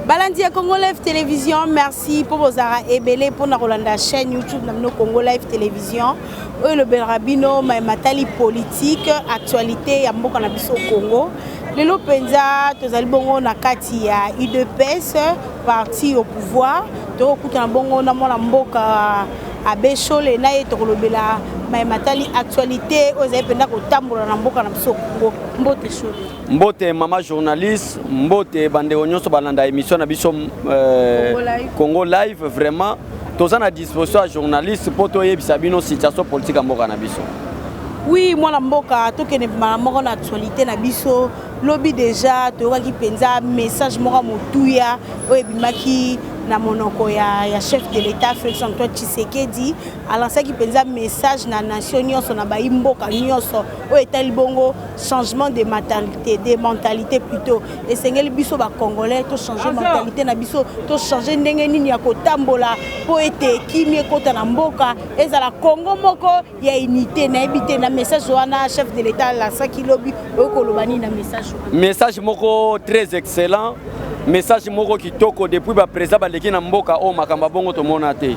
Balandi à Congo Live Télévision, merci pour vos arrêts et belé pour la chaîne YouTube de Congo Live Télévision. Le Belrabino, Matali politique, actualité, Yambo Cannabis au Congo. Le Lopenza, Tozali Bongo Nakati à UDPS, parti au pouvoir. Toko Bongo Namona Mboka à Béchol, Naye Torobela, Matali actualité, aux Ependa au Tambour, Namboka Namso Congo, Mbote Chole. Mbote mama journaliste, Mbote bande onyo so balanda émission na biso Congo Live vraiment toza na disposition à journaliste pour toyebisa bino situation politique mboka na biso. Oui, moi la mboka tokene moko na actualité na biso lobby déjà toki penza message moko motuya oyebimaki na monoko ya chef de l'État Félix Antoine Tshisekedi alansaki penza message na nation nyonso na baimboka nyonso o etali bongo changement de mentalité plutôt et sengeli biso ba congolais to changer mentalité na biso to changer ndenge nini ya kotambola po ete kimi ekota na mboka ezala Congo moko ya unité na ebité na message wana chef de l'État la saki lobby okolobani na message moko très excellent. Message moko kitoko depuis ba président baleki na mboka o makamba bongo to mona te.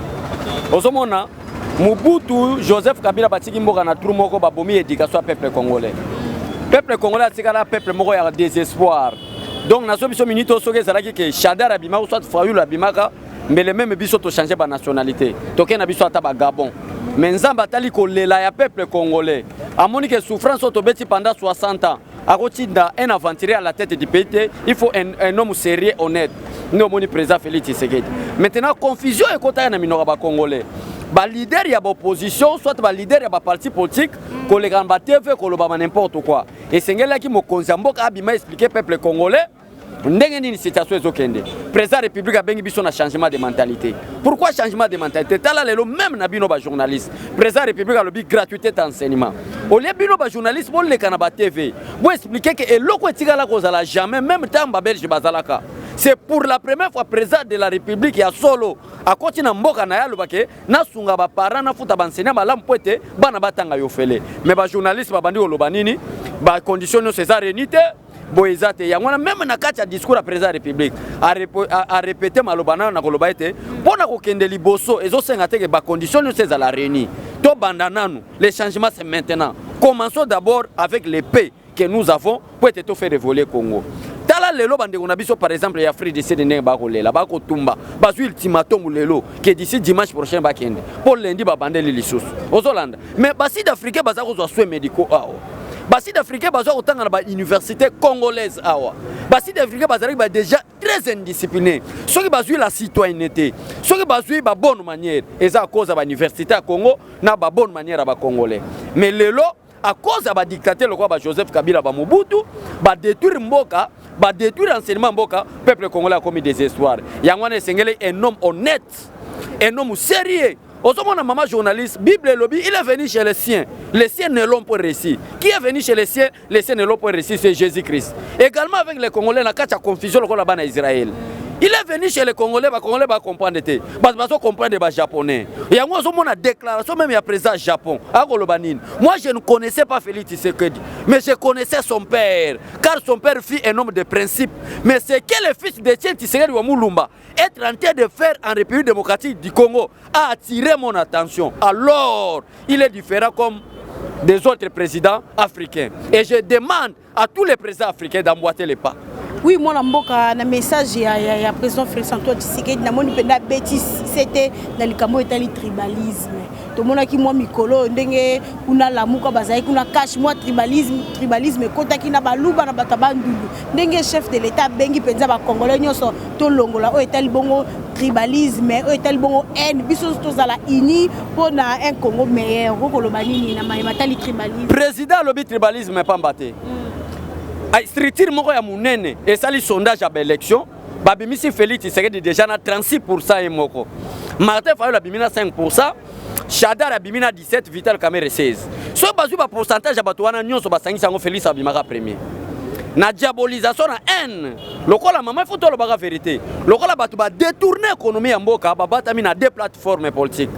Ozomona Mobutu Joseph Kabila batiki mboka na trou moko ba bomi éducation peuple congolais. Peuple congolais atikala peuple moko ya désespoir. Donc na so biso minute soke zalaki ke Chadar abima ou soit Fayulu abimaka mais le même biso to changer ba nationalité. Toke na biso ata ba Gabon. Mais nzamba tali ko lela ya peuple congolais. Amoni que souffrance to beti pendant 60 ans. Un aventurier à la tête du pays, il faut un homme sérieux, honnête. Nous avons le président Félix Tshisekedi. Maintenant, confusion est contre les minorités congolais. Les leaders de l'opposition, soit les leaders de parti politique, qu'on les gamba TV, qu'on les n'importe quoi. Et c'est là qui m'a expliqué au peuple congolais. Ndenge situation ezokende président de la République a bengi biso na changement de mentalité. Pourquoi changement de mentalité? Tala lelo même na bino ba journaliste président de la République a lobby gratuité d'enseignement au lieu bino ba journaliste bon le kanaba TV pour expliquer que eloko etikala kozala jamais même temps ba belge bazalaka. C'est pour la première fois président de la République ya solo a continue mboka na ya lobake na sunga ba parents na futa ba enseignant malamu poete bana batanga yo fele mais ba journaliste ba bandi oloba nini ba condition no César renité Boezate yangwana même na kati ya discours à président de la République a répété malobana na koloba ete pona ko kende liboso ezosenga te ke ba condition no ces à la réunie to bandananu les changements c'est maintenant commençons d'abord avec les paix que nous avons pour être faire évoluer Congo. Tala lelo bande on a biso par exemple ya Free DC de ne ba kolela ba ko tumba ba zu ultimatum lelo que d'ici dimanche prochain ba kende pour lundi ba bande les lisusu ozolanda mais ba sud africain ba za ko zo soins médicaux Basi d'Africains bazo autant à l'université congolaise awa. Basi d'Africains bazari déjà très indiscipliné. Ceux qui bazuent la citoyenneté, ceux qui bazuent ba bonne manière, et ça à cause de l'université à Congo na ba bonne manière à ba congolais. Mais lelo à cause de la dictature le roi Joseph Kabila ba Mobutu, ba détruire mboka, ba détruire enseignement mboka, peuple congolais a commis des histoires. Yangwane Sengele un homme honnête, un homme sérieux. Aujourd'hui, maman journaliste, Bible et lobby, il est venu chez les siens. Les siens ne l'ont pas réussi. Qui est venu chez les siens ne l'ont pas réussi, c'est Jésus-Christ. Également avec les Congolais, il y a une confusion là-bas en Israël. Il est venu chez les Congolais va comprendre. Ils vont comprendre les Japonais. Il y a une déclaration même à président Japon. Moi, je ne connaissais pas Félix Tshisekedi, mais je connaissais son père. Car son père fut un homme de principe. Mais c'est que le fils de Tshisekedi Wamulumba être en train de faire en République démocratique du Congo a attiré mon attention. Alors, il est différent comme des autres présidents africains. Et je demande à tous les présidents africains d'emboîter les pas. Oui, moi, un message à président Félix Antoine Tshisekedi, na bêtise, c'était dans le Cameroun et le tribalisme. Tout le monde qui moi mikolo ndenge kuna lamuka bazai kuna cash moi tribalisme kota ki na baluba na batabandulu ndenge chef de l'état bengi penza ba congolais nyonso to longola o etali bongo tribalisme o etali bongo haine biso to zala uni pour na un Congo meilleur ko loba nini na matali tribalisme président lobi tribalisme pas mbaté structure moko ya munene et sali sondage à l'élection babimisi Félix Tshisekedi déjà na 36% et moko Martin Fayulu abimina 5%. Chadar abimina 17, Vital Kamerhe 16. Si on a un pourcentage de batouana, nous avons Félix abimara premier. Na diabolisation na haine. Lokola maman faut tout le baga vérité. Lokola batouba détourner l'économie en boka, babata mina deux plateformes politiques.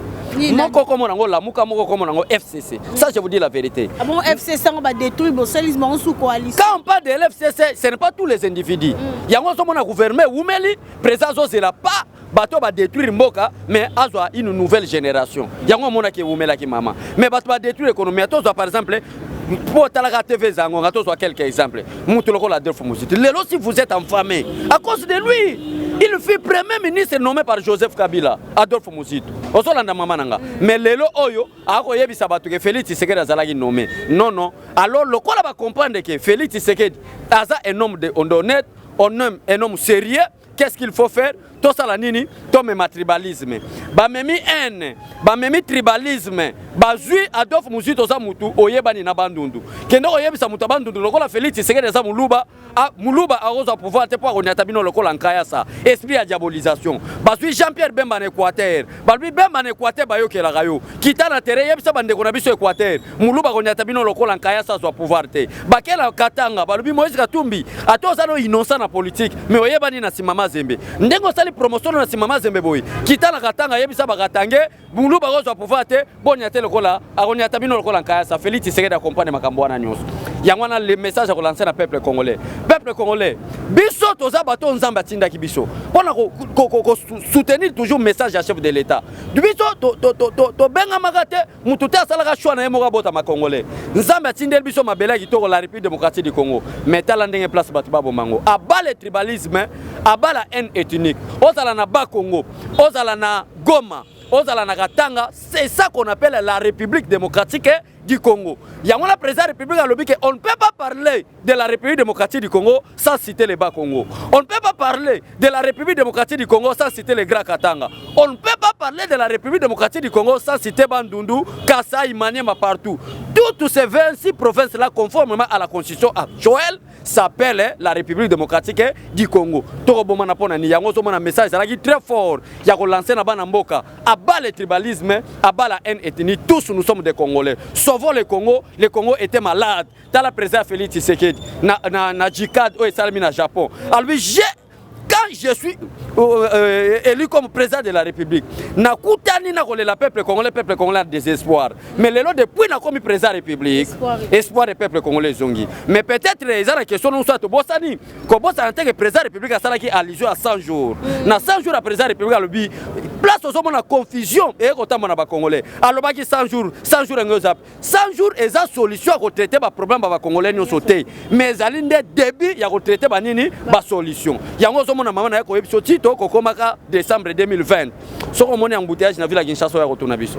moko comme nango lamuka moko comme nango FCC. Ça je vous dis la vérité. Ah bon, FCC on va détruire Boselisme sous coalition. Quand on parle de l'FCC, ce n'est pas tous les individus. Yango somo na gouvernement Oumeli, président Zozela pas bato va détruire Mboka, mais azwa une nouvelle génération. Yango mona ki Oumela ki mama. Mais bato va détruire l'économie. Atozwa par exemple pour la TV Zango, atozwa quelques exemples. Moutoloko la Adolphe Muzito. Lelo si vous êtes enfamé à cause de lui. Il fut premier ministre nommé par Joseph Kabila, Adolphe Muzito. Ozolanda mama nanga. Mais lelo oyo ako yebisa bato ke Félix Tshisekedi azalaki nommé. Non non. Alors le ko la va comprendre que Félix Tshisekedi aza un homme honnête, un homme sérieux. Qu'est-ce qu'il faut faire? Tout ça la nini, tout même tribalisme. Ba memi haine, ba memi tribalisme. Ba zui Adolphe Muzito za mutu oyebani na bandundu. Kendo oyebisa mutu bandundu lokola Félix Tshisekedi za muluba, muluba aroza pouvoir te pour konyata bino lokola nkaya sa. Esprit ya diabolisation. Ba zui Jean-Pierre Bemba en Équateur. Ba lui Bemba en Équateur ba yokela gayo. Kita na terre yebisa bande kona biso Équateur. Muluba konyata bino lokola nkaya sa zo pouvoir te. Ba kela Katanga, ba lui Moïse Katumbi. Atoza no innocent na politique, mais oyebani na simama Zembe. Ndengo sali promotion na simama Zembe boy. Kita na Katanga yebisa ba Katange, muluba zo pouvoir te, bonya te lokola, akonyata bino lokola nkaya sa. Félix Tshisekedi accompagne makambo wana nyonso. Yangwana le message à relancer le peuple congolais. Peuple congolais, biso toza bato nzamba tinda ki biso. Pona ko soutenir toujours message à chef de l'État. Biso to benga magate mututé asalaka choix na yemoka bota ma congolais. Nzamba tindel biso mabela ki to la République démocratique du Congo. Metala ndenge place bato ba bomango. Aba le tribalisme, aba la haine ethnique. Ozala na ba Congo, ozala na Goma, ozala na Katanga, c'est ça qu'on appelle la République démocratique du Congo. Il y a un président de la République à l'objet qu'on ne peut pas parler de la République démocratique du Congo sans citer les Bas-Congo. On ne peut pas parler de la République démocratique du Congo sans citer les Grands Katanga. On ne peut pas parler de la République démocratique du Congo sans citer Bandundu, Kasaï, Maniema partout. Toutes ces 26 provinces-là, conformément à la constitution actuelle, s'appelle la République démocratique du Congo. Torobomana pona ni yango so mona message qui très fort. Ya ko lancer na bana mboka. Abat le tribalisme, abat la haine ethnique. Tous nous sommes des Congolais. Sauvons le Congo. Le Congo était malade. Dans la présidence Félix Tshisekedi, na Jikad au Salami na Japon. Alors quand je suis élu comme président de la République, na koutani na kolela peuple congolais a désespoir. Mais le lot depuis na comme président de la République, espoir du peuple congolais zongi. Mais peut-être les la question nous soit bosani, ko bossa en tant que président de la République a sala qui allusion à 100 jours. Na 100 jours la président de la République a lobi place aux hommes na confusion et kotama na ba congolais. Alors ba ki 100 jours ngozap. 100 jours eza solution à traiter ba problème ba congolais nous sauter. Mais alinde début ya traiter ba nini ba solution. Yango na maman na ko ebiso tito kokomaka décembre 2020 soko moni embouteillage na ville Kinshasa ya retourna biso.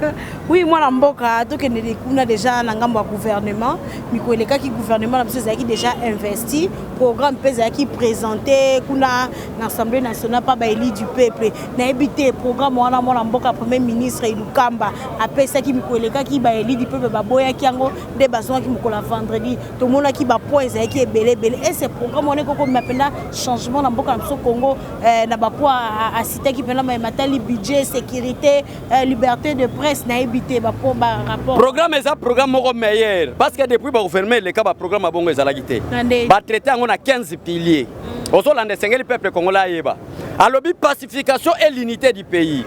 Oui, moi na mboka to kende kuna déjà na ngambo ya gouvernement mikoleka ki gouvernement na biso zaki déjà investi programme pesa qui présenté kuna na Assemblée nationale pas ba élu du peuple na ebité programme wana mona mboka premier ministre Ilukamba apesa ki mikoleka ki ba élu du peuple ba boya ki yango de besoin ki mokola vendredi to mona ki ba point zaki ebele et ce programme on est ko m'appelle changement na mboka na Congo na ba point à citer qui pena matali budget sécurité liberté de presse na ebité ba point ba rapport programme ça programme moko meilleur parce que depuis ba fermer les cas ba programme bongo ezala kité ba traiter on a 15 piliers ozolanda sengeli peuple congolais yeba alobi pacification et l'unité du pays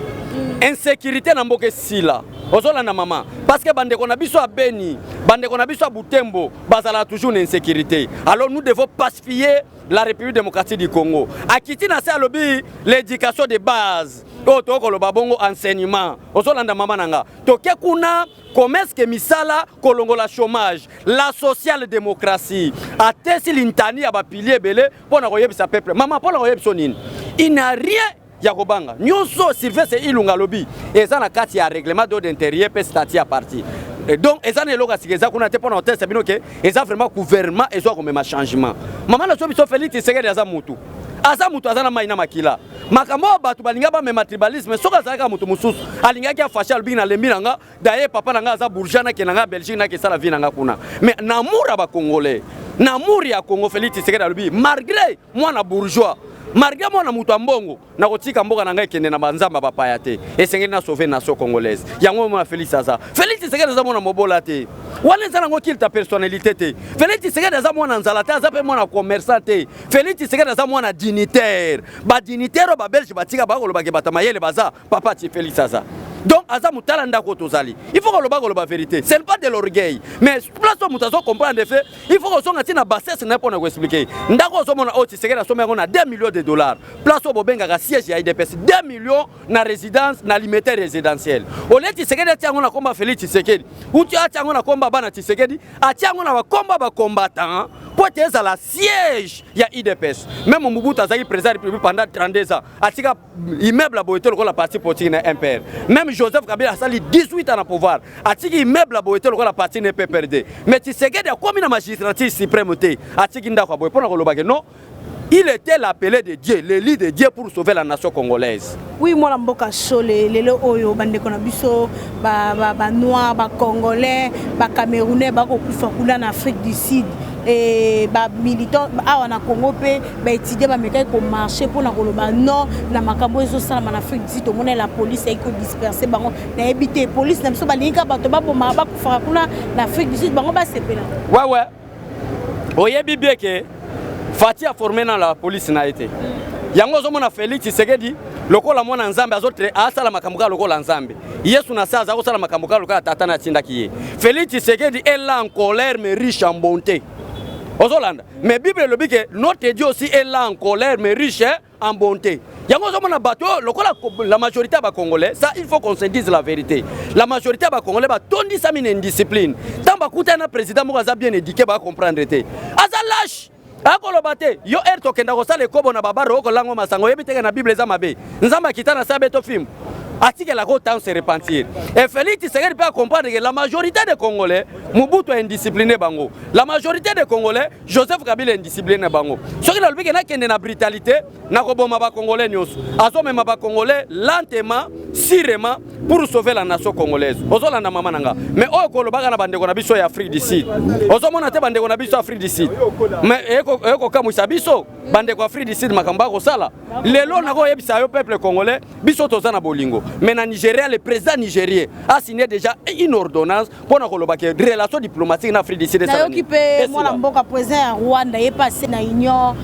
insécurité na mboka sila ozolanda maman parce que bande ko na biso a Beni bande ko na biso a Butembo bazala toujours une insécurité. Alors nous devons pacifier la République démocratique du Congo. Akiti na sa lobby l'éducation de base. To ko lo babongo enseignement. Ozolanda mama nanga. To ke kuna commerce ke misala kolongola chômage, la social démocratie. Atesi l'intani ya ba pilier belé pona ko yebisa peuple. Mama pona ko yebisa nini. Il n'a rien Yakobanga. Nyonso Sylvestre Ilunga lobby. Eza na kati ya règlement d'ordre intérieur pe statut à partir. Et donc, ils ont loga sigeza kuna te pona hotel sabino ke ils ont vraiment gouvernement et soit comme un changement. Maman la sobi so Félix Tshisekedi azamutu. Azamutu azana maina makila. Makambo batu balinga ba mema tribalisme soka zaka mutu mususu. Alinga ki afasha albina lembinanga daye papa nanga aza bourgeana ke nanga Belgique na ke sala vie nanga kuna. Mais namura ba congolais. Namuri ya Congo Félix Tshisekedi albi malgré moi na bourgeois. Malgré moi na mutu ambongo na kotika mboka na ngai kende na banzamba papaya te esengeli na sauver nation congolaise yango mo Félix aza Félix Tshisekedi aza mona mobola te wana zana ngo kilta personnalité te Félix Tshisekedi aza mona nzala te aza pe mona commerçant te Félix Tshisekedi aza mona dignitaire ba dignitaire ba belge batika ba koloba ke batamayele baza papa ti Félix aza Donc aza mutala ndako tozali. Il faut que le vérité. Ce n'est pas de l'orgueil, mais place où mutazo comprendre en fait, il faut que son atina bassesse n'a pas nous expliquer. Ndako zo mona oti sekela somme on 2 millions de dollars. Place où bobenga ga siège ya IDPS 2 millions na résidence na limité résidentiel. Au lieu Tshisekedi tia ngona komba Félix Tshisekedi. Ou tu tia ngona komba bana Tshisekedi, a tia ngona ba komba ba combattant pour être à la siège ya IDPS. Même Mobutu azaki président pendant 32 ans. Atika immeuble à Boeto la partie politique na MPR. Même Joseph Kabila a sali 18 ans au pouvoir. Atika immeuble à Boeto la partie na PPRD. Mais Tshisekedi a commis la magistrature suprême té. Atika ndako boy pona kolobake non. Il était l'appelé de Dieu, l'élu de Dieu pour sauver la nation congolaise. Oui, moi, je suis les Oyo, bande konabiso, ba Noirs, ba Congolais, ba Camerounais, ba en Afrique du Sud. Et ba militants, en Congo, ba étudier, ba mécanisme pour marcher pour na non, na makambo ezo sala en Afrique du Sud, au monde la police est dispersée, bango na habité police, na biso ba linga ba to ba pour ma ba pour faire na Afrique du Sud, bango ba sepela. Ouais. Oyebi bien que Fati a formé dans la police na été. Yango zo mona Félix Tshisekedi lokola mona nzambe azotre asala makambuka lokola nzambe. Yesu na saza ko sala makambuka lokola tata na tinda kiye. Félix Tshisekedi est là en colère mais riche en bonté. Ozolanda. Mais Bible le dit que notre Dieu aussi est là en colère mais riche en bonté. Yango zo mona bato lokola la majorité ba congolais, ça il faut qu'on se dise la vérité. La majorité ba congolais ba tondi sa mine indiscipline. Tant ba kuta na président mo za bien éduqué ba comprendre té. Aza lâche. Akolobate yo erto kenda kosala kobo na babaro ko lango masango yebiteka na Bible za mabe nzamba kitana sabe to film article la temps se repentir et Félix Tshisekedi peut comprendre que la majorité des Congolais Mobutu est indiscipliné bango, la majorité des Congolais Joseph Kabila est indiscipliné bango, soki na lobiki na kende na brutalité na koboma ba Congolais nyos azomema ba Congolais lentement sirement pour sauver la nation congolaise. Ozolanda mama nanga mais oyo kolobaka na bandeko na biso ya Afrique du Sud ozomona te bandeko na biso Afrique du Sud mais eko kamwisa biso bandeko Afrique du Sud makamba ko sala lelo nako yebisa yo peuple congolais biso tozana bolingo. Mais en Nigeria, le président nigérien a signé déjà une ordonnance pour la relation diplomatique en Afrique du Sud. Moi, le président Rwanda est passé dans l'Union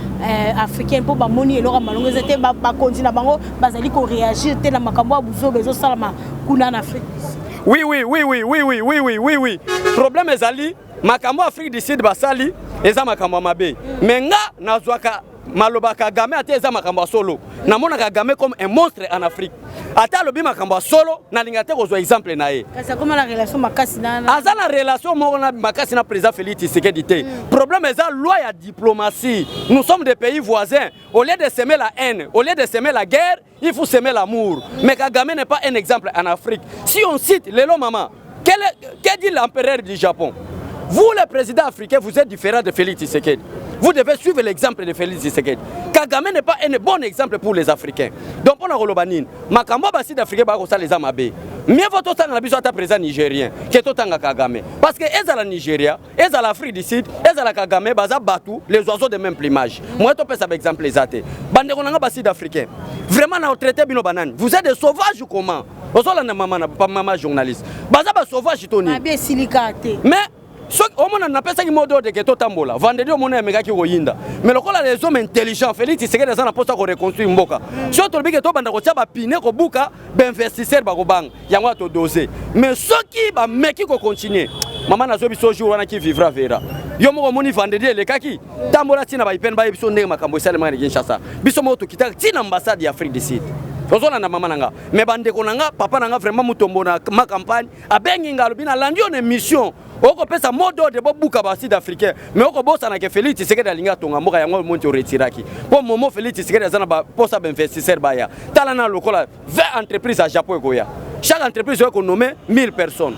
africaine pour moni et Laurent Malongo. C'était ma continent bango, basali ko réagir. C'était la makambo buzo bezo salama kuna en Afrique. Oui. Problème est ali makambo Afrique du Sud basali eza makambo mabe. Mais nga nazwaka Maloba Kagame a été makambo solo. Namona Kagame comme un monstre en Afrique. Ata lobi makambo solo na lingate ko zo exemple na ye. C'est comment la relation makasi na Aza la relation mo na makasi na président Félix Tshisekedi té. Problème est la loi et diplomatie. Nous sommes des pays voisins. Au lieu de semer la haine, au lieu de semer la guerre, il faut semer l'amour. Mais Kagame n'est pas un exemple en Afrique. Si on cite Lelo Mama, qu'est dit l'empereur du Japon? Vous les présidents africains, vous êtes différents de Félix Tshisekedi. Vous devez suivre l'exemple de Félix Tshisekedi. Kagame n'est pas un bon exemple pour les Africains. Donc, pour la Robanine, Makambo Bassi d'Afrique, les Amabé. Mieux vaut autant que le président nigérien que autant que Kagame. Parce que ils sont la Nigeria, ils sont l'Afrique du Sud, ils sont la Kagame, Baza Batou, les oiseaux de même plumage. Moi, je peux faire exemple les athées. Bande Konanga Bassi d'Africains. Vraiment, on a traité Bino Banane. Vous êtes des sauvages ou comment? Vous êtes des maman journaliste. Baza sauvage, Tony. Mais so on n'a pas ça qui mode de que totambola vendredi on a mega ki oyinda mais lokola les hommes intelligents Félix Tshisekedi za na posta ko reconstruire mboka so to bike to banda ko tia ba pine ko buka ba investisseur ba ko bang yango to doser mais soki ba meki ko continuer mama na zo biso jour wana ki vivra vera yo mo moni vendredi le kaki tambola tina ba ipen ba biso ndenge makambo salema ni Kinshasa biso mo to kita tina ambassade ya Afrique du Sud ozona na mama nanga mais bande ko nanga papa nanga vraiment mutombo na ma campagne abengi ngalo bina landi on émission oko pesa modo de bobuka ba sud africain mais oko bossa na ke Félix Tshisekedi alinga tonga mboka yango monti retiraki po momo Félix Tshisekedi azana ba posa ba investisseur baya tala na lokola 20 entreprises à Japon goya chaque entreprise est nommée 1000 personnes.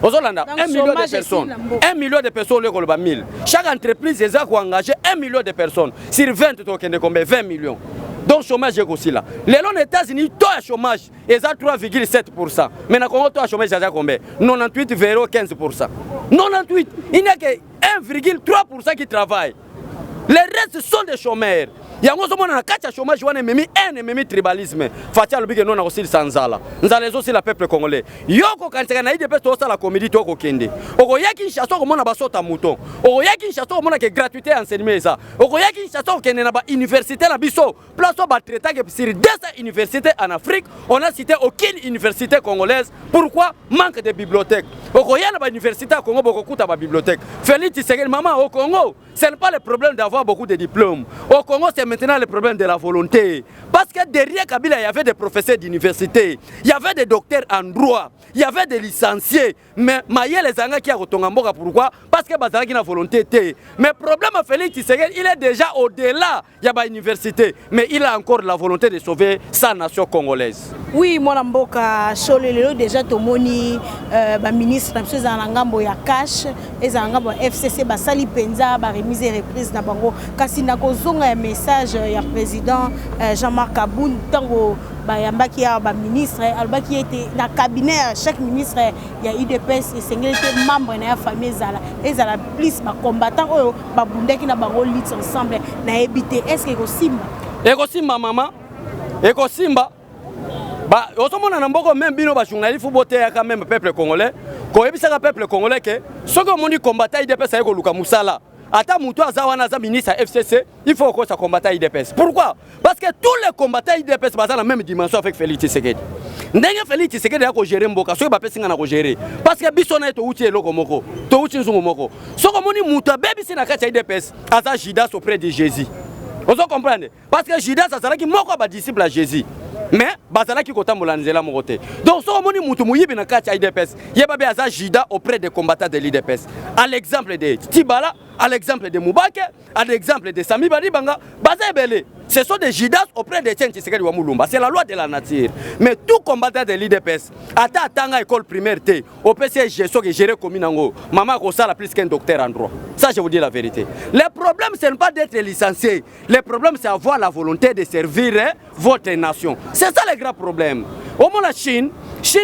Ozolanda 1 million de personnes. 1 million de personnes le koloba 1000. Chaque entreprise est engagé 1 million de personnes sur 20 tokende combien 20 millions. Donc chômage est aussi là. Les lois des États-Unis, taux de chômage est à 3,7%. Mais dans le Congo, taux de chômage est à combien? 98,15%. 98. Il n'y a que 1,3% qui travaillent. Les restes sont des chômeurs. yango ozomona na kati ya chômage wana ememi haine ememi tribalisme Fatia alobi ke non nakosilisa nzala nzala ezosila peuple congolais yo kokanisaka na IDPS tosala comédie tokokende okoya Kinshasa okomona basota mouton okoya Kinshasa okomona ke gratuité ya enseignement eza okoya Kinshasa okende na ba université na biso place ba traité que sur 200 universités en Afrique on a cité aucune université congolaise pourquoi manque de bibliothèque okoya na ba université à Congo bokokuta ba bibliothèque Félix Tshisekedi maman au Congo ce n'est pas le problème d'avoir beaucoup de diplômes au Congo c'est maintenant le problème de la volonté parce que derrière Kabila il y avait des professeurs d'université il y avait des docteurs en droit il y avait des licenciés mais Maïe les Anga qui a retonga mboka pourquoi parce que bazala qui na volonté té mais problème Félix Tshisekedi il est déjà au-delà il y a ba université mais il a encore la volonté de sauver sa nation congolaise. Oui mon mboka Cholelelo déjà tomoni ba ministre na biso za ngambo ya cash eza ngambo FCC basali penza ba remise et reprise na bango kasi na kozonga ya message ya président Jean-Marc Aboun tango bayambaki ya ba ministre albaki était na cabinet chaque ministre ya IDPS et sengeli membre na ya famille ezala plus ba combattant oyo ba bundaki na bango lutte ensemble na ebité est-ce que ekosimba maman ekosimba ba osomona na mboko même bino ba journaliste fu boté ya quand même peuple congolais ko ebisaka peuple congolais que soko moni combattant IDPS ayeko luka musala ata muto azawana za ministre FCC il faut que ça combattant IDPS pourquoi parce que tous les combattants IDPS basent la même dimension avec Félix Tshisekedi ndenge Félix Tshisekedi ya ko gérer mboka so ba pesinga na ko gérer parce que biso na to uti eloko moko to uti nzungu moko soko moni muto bebisi na kati ya IDPS aza Judas auprès de Jésus. Vous comprenez? Parce que Judas azalaki moko ba disciple à Jésus. Mais bazalaki kotambola nzela moko te. Donc so moni mutu muyibi na kati ya IDPS, yeba be aza Judas auprès des combattants de l'IDPS. À l'exemple de Tibala, à l'exemple de Moubake, à l'exemple de Sami Badibanga, bazebele. Ce sont des Judas auprès des Tien Tshisekedi wa Mulumba. C'est la loi de la nature. Mais tout combattant de l'IDPS, ata tanga école primaire te, au PCG so que gérer commune nango, maman ko sala plus qu'un docteur en droit. Ça je vous dis la vérité. Le problème c'est pas d'être licencié. Le problème c'est avoir la volonté de servir votre nation. C'est ça le grand problème. Au moins la Chine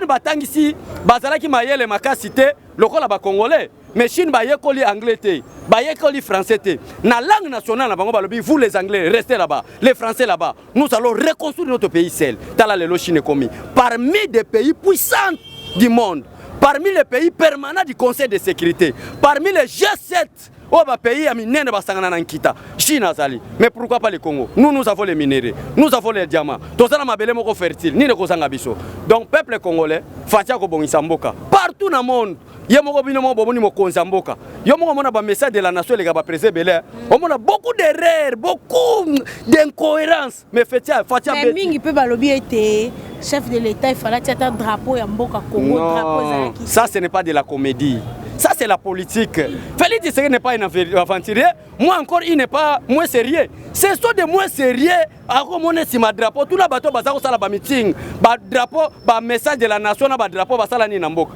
batangisi bazalaki mayele makasité lokola ba congolais. Mais Chine ba yekoli anglais te, ba yekoli français te. Na langue nationale na bango balobi vous les anglais restez là-bas, les français là-bas. Nous allons reconstruire notre pays seul. Tala le Chine commis. Parmi des pays puissants du monde, parmi les pays permanents du Conseil de sécurité, parmi les G7 oh bah pays ami nene basangana na nkita Chine azali. Mais pourquoi pas le Congo? Nous avons les minéraux, nous avons les diamants. Tozala mabele moko fertile, ni ne kozanga biso. Donc peuple congolais, fatia ko bongisa mboka. Partout dans le monde, yemoko bino mo bomoni mo konza mboka. Yomoko mona ba message de la nation les gars ba président Belé. On a beaucoup d'erreurs, beaucoup d'incohérences. Mais fatia mais mingi peut balobi était chef de l'État, il fallait tirer un drapeau ya mboka Congo, drapeau zaki. Ça ce n'est pas de la comédie. Ça c'est la politique. Félix Tshisekedi n'est pas un aventurier. Moi encore il n'est pas moins sérieux. Ce sont des moins sérieux. Ako mone si ma drapeau tout la bateau bazako sala ba meeting, ba drapeau, ba message de la nation na ba drapeau ba sala ni na mboka.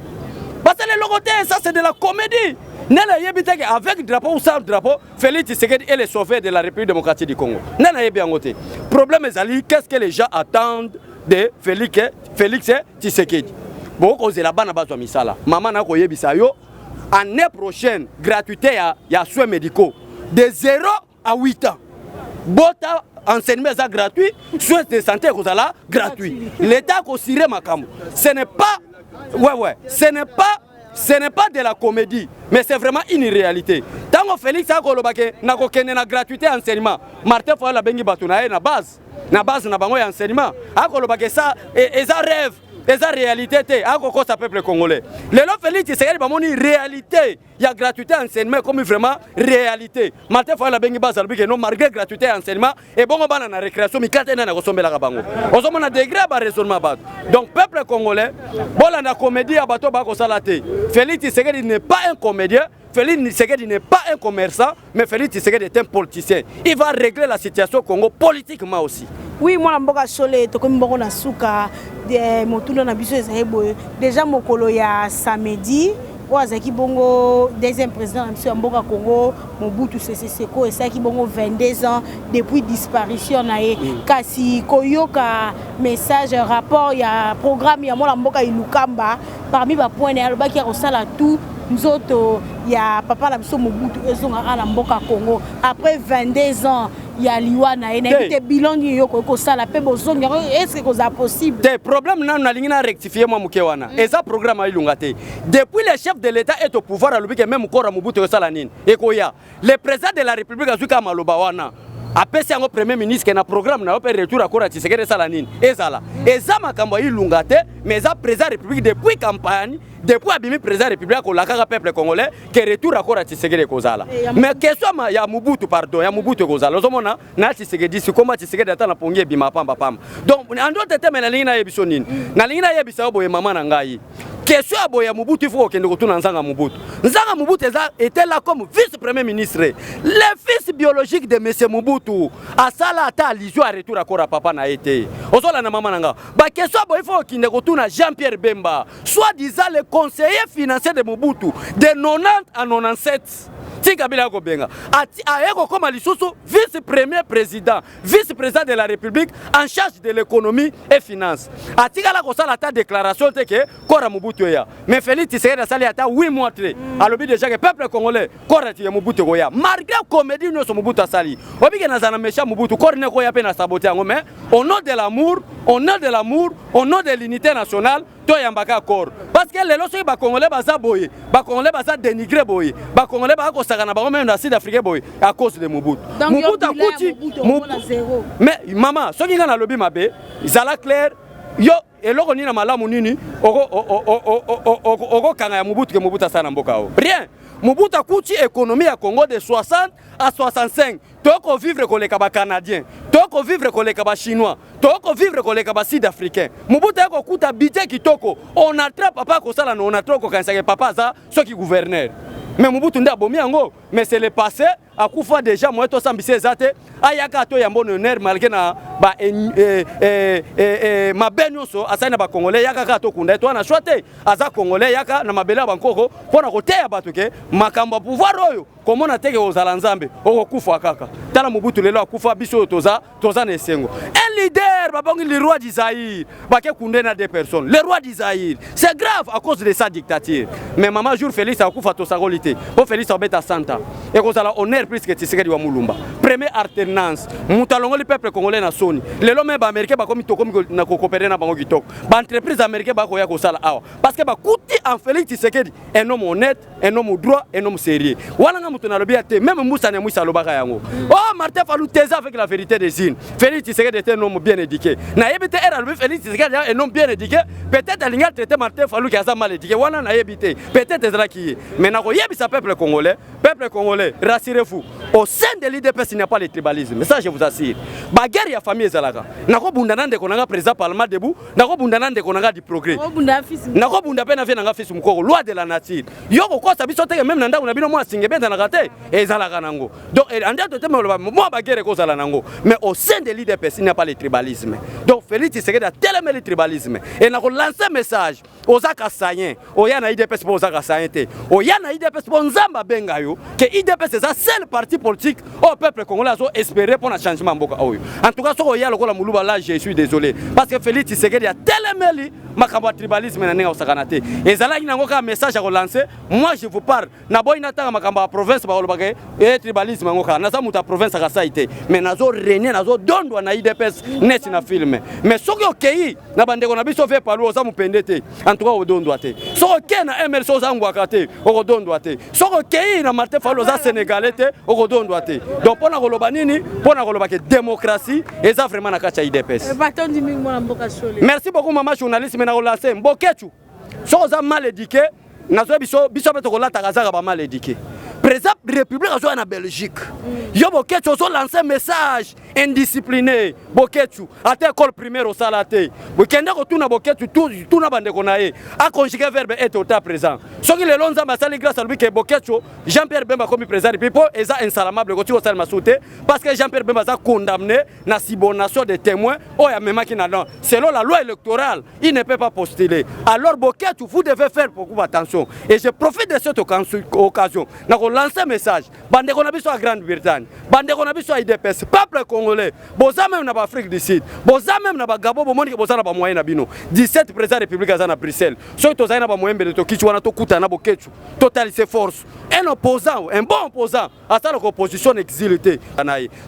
Parce que le logoté ça c'est de la comédie. Nela yebita que avec drapeau ou sans drapeau, Félix Tshisekedi est le sauveur de la République démocratique du Congo. Nela yebi angoté. Problème est qu'est-ce que les gens attendent de Félix Tshisekedi. Bon cause la bana bazwa misala. Maman na ko yebisa yo année prochaine, gratuité il y a soins médicaux de 0 à 8 ans. Bota enseignement gratuit, soins de santé gratuit. L'État considère makambo. Ce n'est pas ce n'est pas de la comédie, mais c'est vraiment une réalité. Tant que Félix a kolobake na kokene na gratuité enseignement, Martin Fayulu bengi batuna na base na bango ya enseignement. A kolobake ça et ça rêve. Et ça réalité à quoi ça peuple congolais. Les lois Félix Tshisekedi bamoni réalité. Il y a gratuité enseignement comme vraiment réalité. Martin Fayulu bengi base albi que non malgré gratuité enseignement et bon bana na récréation mi katena na kosombela bango. Ozo mona degré ba raisonnement ba. Donc peuple congolais, bolanda comédie ya bato ba ko salate. Félix Tshisekedi n'est pas un comédien. Félix Tshisekedi n'est pas un commerçant, mais Félix Tshisekedi est un politicien. Il va régler la situation au Congo politiquement aussi. Oui, moi, je suis allé à Souka, déjà mokolo ya samedi, Ouazaki Bongo, deuxième président de Mboka Congo, Mobutu Sese Seko, et ça qui bongo 22 ans depuis disparition. Kasi Koyoka, message, rapport, il y a programme, il y a Mboka Ilukamba, parmi les points, il y a tout. Nous autres, il y a papa Mobutu Ezonga à Mboka Congo. Après 22 ans, ya liwa na ye na te bilan ni yo ko sala pe bozonga est-ce que ça possible des problèmes nan na lingina rectifier moi muke wana eza programme ilunga te depuis le chef de l'état est au pouvoir à lobike même kora Mobutu sala nini ekoya le président de la république azuka maloba wana apesi yango premier ministre ke na programme na opé retour akora Tshisekedi sala nini ezala eza makambo ilunga te mais eza président république depuis campagne depuis abimi président république ko lakaka peuple congolais ke retour akora Tshisekedi kozala mais question ya Mobutu pardon ya Mobutu kozala ozomona na Tshisekedi si koma Tshisekedi ata na pongi bima pamba pamba donc ando tete mais na lingina yebiso nini na lingina yebisa boye mama na ngai question à Boya Mobutu, il faut que nous retournions Nzanga Mobutu. Nzanga Mobutu était là comme vice-premier ministre. Le fils biologique de M. Mobutu, à Salata, Alizio, à retour à Kora Papa n'a été. Ozola na mama nanga. Ba question il faut qu'il retourne Jean-Pierre Bemba, soit-disant le conseiller financier de Mobutu, de 90 à 97. Kabila Kobenga a comme Alissoso vice-premier président, vice-président de la République en charge de l'économie et finance. A Tigala Kosala ta déclaration que Kora Mobutu ya. Mais Félix Tshisekedi sali ata 8 mois très. A lobby déjà que peuple congolais Kora ti Mobutu goya. Malgré comédie no Mobutu sali. Obi ke nazana méchant Mobutu Korne ko ya pe na saboter ngo mais au nom de l'amour, au nom de l'amour, au nom de l'unité nationale to yambaka kor. Parce que les loso ba congolais baza boye, ba congolais baza dénigré boye, ba congolais ba ko sakana ba même dans Sud-Afrique boye à cause de Mobutu. Mobutu akuti mais maman, soki nga na lobby mabe, izala clair yo eloko ni na malamu nini oko kanga ya Mobutu ke Mobutu sana mboka o. Rien. Mobutu akuti économie ya Congo de 60 à 65. Toko vivre ko leka ba canadien, toko vivre ko leka ba chinois, toko vivre ko leka ba sud-africain. Mobutu ko kuta budget kitoko. On attrape papa ko sala no on attrape ko kanisa ke papa za soki gouverneur. Mais Mobutu nda bomi yango, mais c'est le passé akufa déjà moi to sambise zate ayaka to yambo honneur malgré na ba mabenyo so asana ba congolais yaka ka to kunda to na choite aza congolais yaka na mabela bankoko pona ko teya batu ke makamba pouvoir oyo komona teke ozala nzambe okufa kaka tala Mobutu lelo akufa biso toza na esengo un leader babongi le roi d'Isaïr ba ke kunde na deux personnes le roi d'Isaïr c'est grave à cause de sa dictature mais maman jour Félix akufa to sagolité po Félix obeta santa et kozala honneur plus que Tshisekedi wa Mulumba première alternance mutalongo le peuple congolais na soni lelo même ba américain ba komi to komi na coopérer na bango kitoko ba entreprise américain ba ko ya ko sala awa parce que ba kuti en Félix Tshisekedi un homme honnête un homme droit un homme sérieux wana nga muto na lobi ate même Moussa na Moussa lobaka yango oh Martin Fayulu taise avec la vérité des signes Félix Tshisekedi était un homme bien éduqué na yebite era lobi Félix Tshisekedi un homme bien éduqué peut-être alinga traiter Martin Fayulu qui a mal éduqué wana na yebite peut-être ezala ki mais na ko yebisa peuple congolais rassurez-vous au sein de l'IDPS il n'y a pas le tribalisme mais ça je vous assure bagarre ya famille ezalaka nako bundana ndeko nanga président parlement debout nako bundana ndeko nanga du progrès nako bunda pe na vie nanga fils mukoko loi de la nature yoko kosa biso teke même nanda na bino moi singebe na kate ezalaka nango donc anda to teme moi bagarre ko zala nango mais au sein de l'IDPS il n'y a pas le tribalisme donc Félix Tshisekedi a tellement le tribalisme et nako lancer message aux akasayen oyana IDPS pour aux akasayen te oyana IDPS pour nzamba benga yo que IDPS c'est ça seul parti politique au peuple congolais a espéré pour un changement mboka oyo en tout cas so oyala ko la muluba là je suis désolé parce que Félix Tshisekedi a tellement makamba tribalisme na ninga osakana te ezala inango ka message à relancer moi je vous parle na boy natanga makamba province ba olobake et tribalisme ngoka na za muta province ka saite mais nazo renier nazo dondwa na IDPS net na film mais soki okei na bandeko na biso fe palu oza mupendete en tout cas odondwa te soki okei na MLC oza ngwaka te odondwa te soki okei na Martin Fayulu oza sénégalais te odondwa te donc pona koloba nini pona koloba que démocratie eza vraiment na kacha IDPS merci beaucoup maman journaliste mais na relancer mbokechu soki oza mal éduqué nazo biso beto kolata kazaka ba mal éduqué président république azo na Belgique yo bokechu ozo lancer message indiscipliné bokechu ate école primaire au salate bokende ko tuna bokechu tout na bande ko nae a conjuguer verbe être au temps présent soki le lonza basali grâce à lui que bokechu Jean-Pierre Bemba comme président people eza insalamable ko tiko salma sauté parce que Jean-Pierre Bemba a condamné na subornation des témoins o ya mema ki na non selon la loi électorale il ne peut pas postuler alors bokechu vous devez faire beaucoup attention et je profite de cette occasion na ko lancer message bande ko na biso à Grande-Bretagne bande ko na biso à IDPS peuple Congolais, boza même na Afrique du Sud, boza même na Gabon, bomoni ke boza na ba moyen na bino. 17 présidents de la République à Bruxelles. Ceux qui ont ba moyen de to kichwa na to kuta na bokechu. Total ses forces. Un opposant, un bon opposant à ça l'opposition exilée.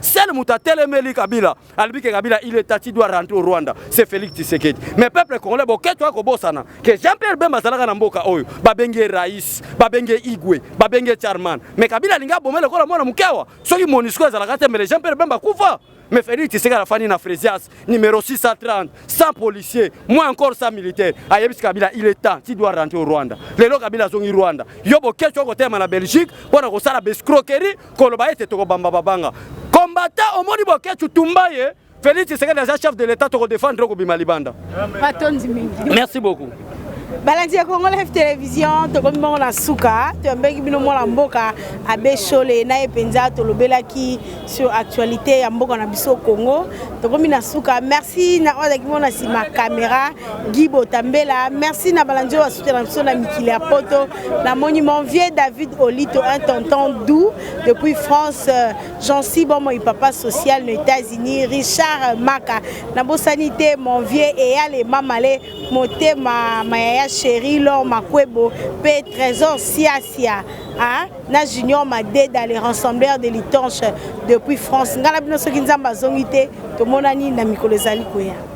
Seul Moutatele Meli Kabila, Albi Kabila, il est tati doit rentrer au Rwanda. C'est Félix Tshisekedi. Mais peuple congolais bokechu ko bosana que Jean-Pierre Bemba zalaka na mboka oyo, babenge Rais, babenge Igwe, babenge Charman. Mais Kabila linga bomele ko la mwana mukewa. Soki Monisco zalaka te mais Jean-Pierre Bemba kufa. Mais Félix Tshisekedi a fini na Frésias, numéro 630, 100 policiers, moins encore 100 militaires. Ayebis Kabila, il est temps, tu dois rentrer au Rwanda. Les lois Kabila sont au Rwanda. Yobo question côté en Belgique, pour qu'on s'arrête bescroquerie, qu'on le baille toko bamba babanga. Combattant au moni boké tu tumbaye, Félix Tshisekedi est chef de l'État pour défendre au Bimalibanda. Merci beaucoup. Balandi ya Congo Live Télévision tokomi mongo na suka tombeki bino mwana mboka abe Chole na epenza tolobelaki sur actualité ya mboka na biso Congo tokomi na suka. Merci na odaki mona sima caméra Gibo Tambela. Merci na balandi wa soutenir na biso na mikili ya poto na monument vieux David Olito un tonton doux depuis France. Jean-Si bon mon papa social aux États-Unis. Richard Maka na bosanité mon vieux et allez mamale moté ma chérie Laure Makwebo P Trésor Siasia hein na Junior Madé dans les rassembleurs de Litanche depuis France ngala bino soki nzamba zongité to monani na mikolo ezali koya.